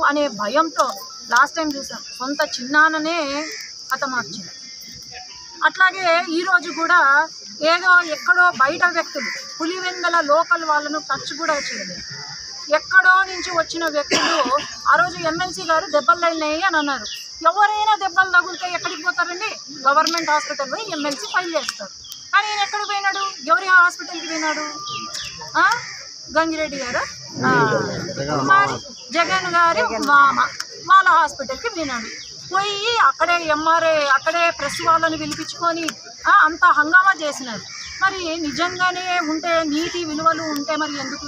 అనే భయంతో last time చూసాం సొంత చిన్నాన్ననే హతమార్చింది. అట్లాగే ఈరోజు కూడా ఏదో ఎక్కడో బయట వ్యక్తులు పులివెందుల లోకల్ వాళ్ళను టచ్ కూడా చేయలేదు. ఎక్కడో నుంచి వచ్చిన వ్యక్తులు ఆ రోజు ఎమ్మెల్సీ గారు దెబ్బలు తగిలినాయి అని అన్నారు. ఎవరైనా దెబ్బలు తగిలితే ఎక్కడికి పోతారండి? గవర్నమెంట్ హాస్పిటల్ పోయి ఎమ్మెల్సీ ఫైల్ చేస్తారు. కానీ ఈయన ఎక్కడికి పోయినాడు? ఎవరి హాస్పిటల్కి పోయినాడు? గంగిరెడ్డి గారు మరి జగన్ గారి మామ వాళ్ళ హాస్పిటల్కి పోయినాడు. పోయి అక్కడే ఎంఆర్ఐ అక్కడే ప్రెస్ వాళ్ళని పిలిపించుకొని అంత హంగామా చేసినారు. మరి నిజంగానే ఉంటే నీతి విలువలు ఉంటే మరి ఎందుకు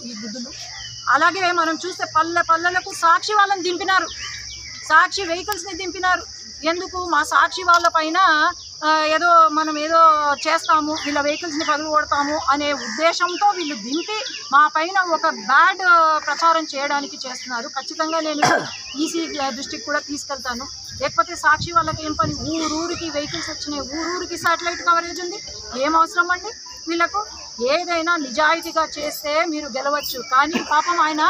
ఈ గుద్దులు? అలాగే మనం చూస్తే పల్లెలకు సాక్షి వాళ్ళని దింపినారు, సాక్షి వెహికల్స్ని దింపినారు. ఎందుకు? మా సాక్షి వాళ్ళ పైన మనం ఏదో చేస్తాము, వీళ్ళ వెహికల్స్ని పగలగొడతాము అనే ఉద్దేశంతో వీళ్ళు దింపి మా పైన ఒక బ్యాడ్ ప్రచారం చేయడానికి చేస్తున్నారు. ఖచ్చితంగా నేను ఈసీ దృష్టికి కూడా తీసుకెళ్తాను. లేకపోతే సాక్షి వాళ్ళకి ఏం పని? ఊరూరికి వెహికల్స్ వచ్చినాయి, ఊరూరికి శాటిలైట్ కవరేజ్ ఉంది. ఏం అవసరం అండి వీళ్ళకు? ఏదైనా నిజాయితీగా చేస్తే మీరు గెలవచ్చు. కానీ పాపం ఆయన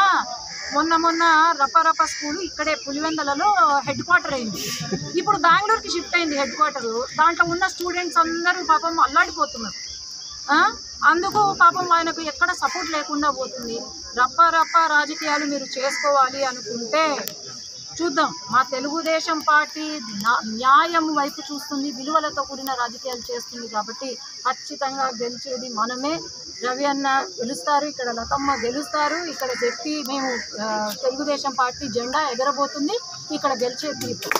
మొన్న రపరప స్కూల్ ఇక్కడే పులివెందులలో హెడ్ క్వార్టర్ అయింది. ఇప్పుడు బెంగళూరుకి షిఫ్ట్ అయింది హెడ్ క్వార్టరు. దాంట్లో ఉన్న స్టూడెంట్స్ అందరూ పాపం అల్లాడిపోతున్నారు. అందుకు పాపం ఆయనకు ఎక్కడ సపోర్ట్ లేకుండా పోతుంది. రప్ప రాజకీయాలు మీరు చేసుకోవాలి అనుకుంటే చూద్దాం. మా తెలుగుదేశం పార్టీ న్యాయం వైపు చూస్తుంది, విలువలతో కూడిన రాజకీయాలు చేస్తుంది. కాబట్టి ఖచ్చితంగా గెలిచేది మనమే. రవి అన్న గెలుస్తారు, ఇక్కడ లతమ్మ గెలుస్తారు. ఇక్కడ చెప్పి మేము తెలుగుదేశం పార్టీ జెండా ఎగరబోతుంది. ఇక్కడ గెలిచే తీర్పు.